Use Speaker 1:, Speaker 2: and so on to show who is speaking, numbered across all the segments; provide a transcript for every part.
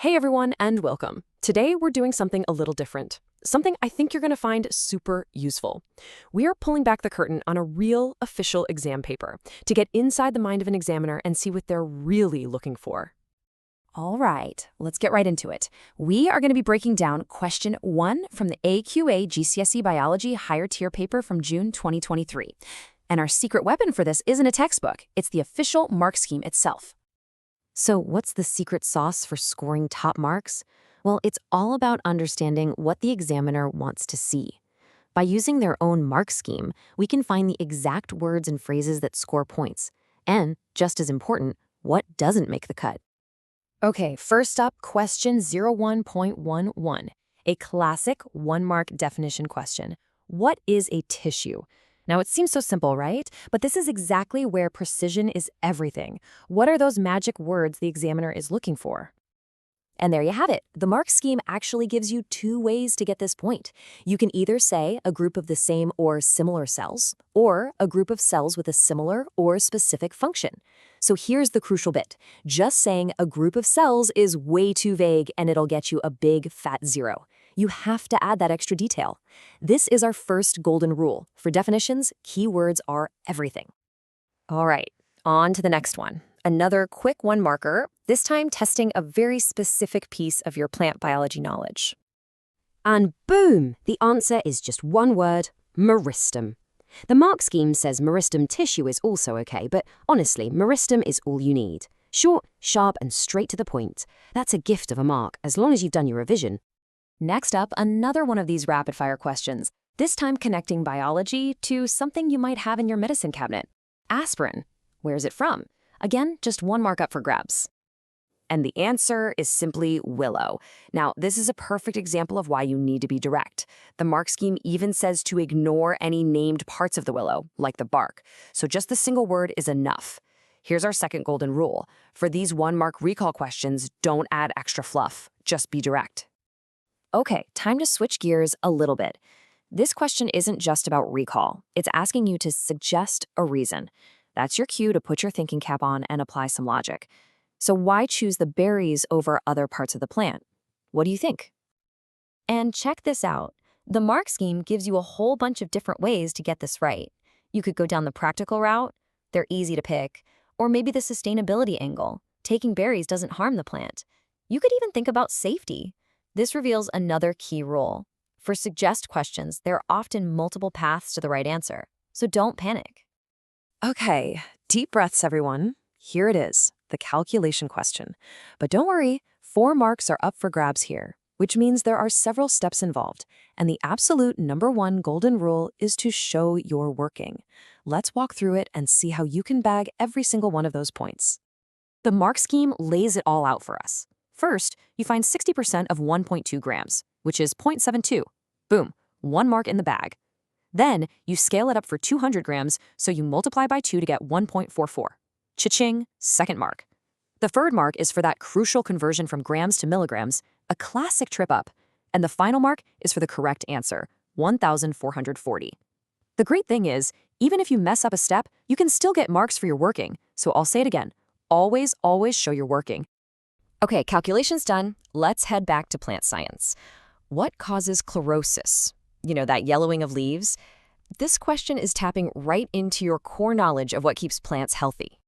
Speaker 1: Hey everyone, and welcome. Today we're doing something a little different. Something I think you're going to find super useful. We are pulling back the curtain on a real official exam paper to get inside the mind of an examiner and see what they're really looking for.
Speaker 2: All right, let's get right into it. We are going to be breaking down question 1 from the AQA GCSE Biology higher tier paper from June 2023. And our secret weapon for this isn't a textbook, it's the official mark scheme itself. So what's the secret sauce for scoring top marks? Well, it's all about understanding what the examiner wants to see. By using their own mark scheme, we can find the exact words and phrases that score points. And, just as important, what doesn't make the cut. Okay, first up, question 01.11, a classic one-mark definition question. What is a tissue? Now, it seems so simple, right? But this is exactly where precision is everything. What are those magic words the examiner is looking for? And there you have it. The mark scheme actually gives you 2 ways to get this point. You can either say a group of the same or similar cells, or a group of cells with a similar or specific function. So here's the crucial bit. Just saying a group of cells is way too vague and it'll get you a big fat 0. You have to add that extra detail. This is our first golden rule. For definitions, keywords are everything. All right, on to the next one. Another quick one marker, this time testing a very specific piece of your plant biology knowledge.
Speaker 3: And boom, the answer is just one word, meristem. The mark scheme says meristem tissue is also okay, but honestly, meristem is all you need. Short, sharp, and straight to the point. That's a gift of a mark, as long as you've done your revision.
Speaker 2: Next up, another one of these rapid-fire questions, this time connecting biology to something you might have in your medicine cabinet. Aspirin. Where's it from? Again, just 1 mark up for grabs. And the answer is simply willow. Now, this is a perfect example of why you need to be direct. The mark scheme even says to ignore any named parts of the willow, like the bark. So just the single word is enough. Here's our second golden rule. For these 1-mark recall questions, don't add extra fluff. Just be direct. Okay, time to switch gears a little bit. This question isn't just about recall. It's asking you to suggest a reason. That's your cue to put your thinking cap on and apply some logic. So why choose the berries over other parts of the plant? What do you think? And check this out. The mark scheme gives you a whole bunch of different ways to get this right. You could go down the practical route, they're easy to pick, or maybe the sustainability angle. Taking berries doesn't harm the plant. You could even think about safety. This reveals another key rule. For suggest questions, there are often multiple paths to the right answer, so don't panic.
Speaker 1: Okay, deep breaths, everyone. Here it is, the calculation question. But don't worry, 4 marks are up for grabs here, which means there are several steps involved, and the absolute #1 golden rule is to show you're working. Let's walk through it and see how you can bag every single one of those points. The mark scheme lays it all out for us. First, you find 60% of 1.2 grams, which is 0.72. Boom, 1 mark in the bag. Then, you scale it up for 200 grams, so you multiply by 2 to get 1.44. Cha-ching, second mark. The third mark is for that crucial conversion from grams to milligrams, a classic trip up. And the final mark is for the correct answer, 1,440. The great thing is, even if you mess up a step, you can still get marks for your working. So I'll say it again, always, always show your working. Okay, calculations done. Let's head back to plant science. What causes chlorosis? You know, that yellowing of leaves? This question is tapping right into your core knowledge of what keeps plants healthy.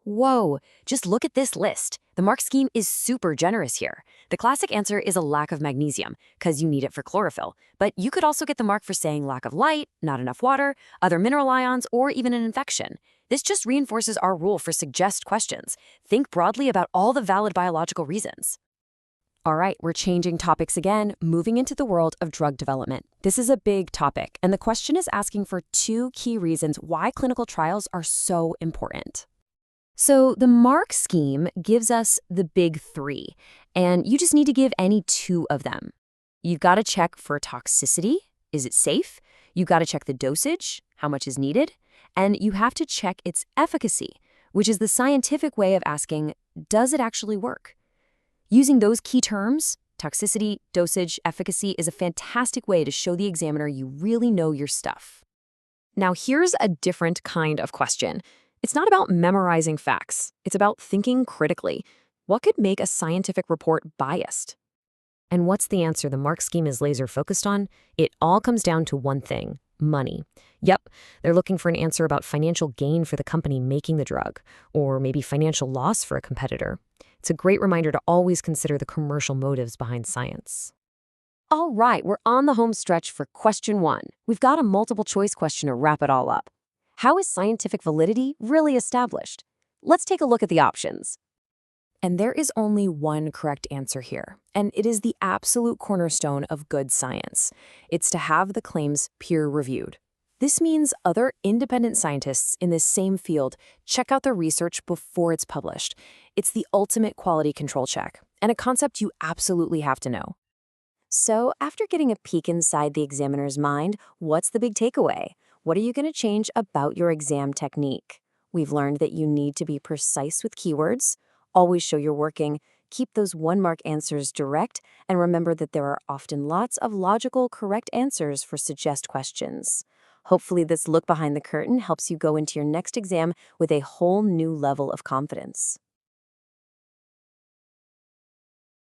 Speaker 1: Whoa, just look at this list. The mark scheme is super generous here. The classic answer is a lack of magnesium, because you need it for chlorophyll. But you could also get the mark for saying lack of light, not enough water, other mineral ions, or even an infection. This just reinforces our rule for suggest questions. Think broadly about all the valid biological reasons. All right, we're changing topics again, moving into the world of drug development. This is a big topic, and the question is asking for 2 key reasons why clinical trials are so important. So the mark scheme gives us the big 3, and you just need to give any 2 of them. You've got to check for toxicity. Is it safe? You've got to check the dosage, how much is needed, and you have to check its efficacy, which is the scientific way of asking, does it actually work? Using those key terms, toxicity, dosage, efficacy, is a fantastic way to show the examiner you really know your stuff. Now here's a different kind of question. It's not about memorizing facts. It's about thinking critically. What could make a scientific report biased?
Speaker 3: And what's the answer the mark scheme is laser focused on? It all comes down to one thing: money. Yep, they're looking for an answer about financial gain for the company making the drug, or maybe financial loss for a competitor. It's a great reminder to always consider the commercial motives behind science.
Speaker 1: All right, we're on the home stretch for question 1. We've got a multiple choice question to wrap it all up. How is scientific validity really established? Let's take a look at the options. And there is only one correct answer here, and it is the absolute cornerstone of good science. It's to have the claims peer-reviewed. This means other independent scientists in this same field check out the research before it's published. It's the ultimate quality control check, and a concept you absolutely have to know. So, after getting a peek inside the examiner's mind, what's the big takeaway? What are you going to change about your exam technique? We've learned that you need to be precise with keywords, always show you're working, keep those one-mark answers direct, and remember that there are often lots of logical, correct answers for suggest questions. Hopefully, this look behind the curtain helps you go into your next exam with a whole new level of confidence.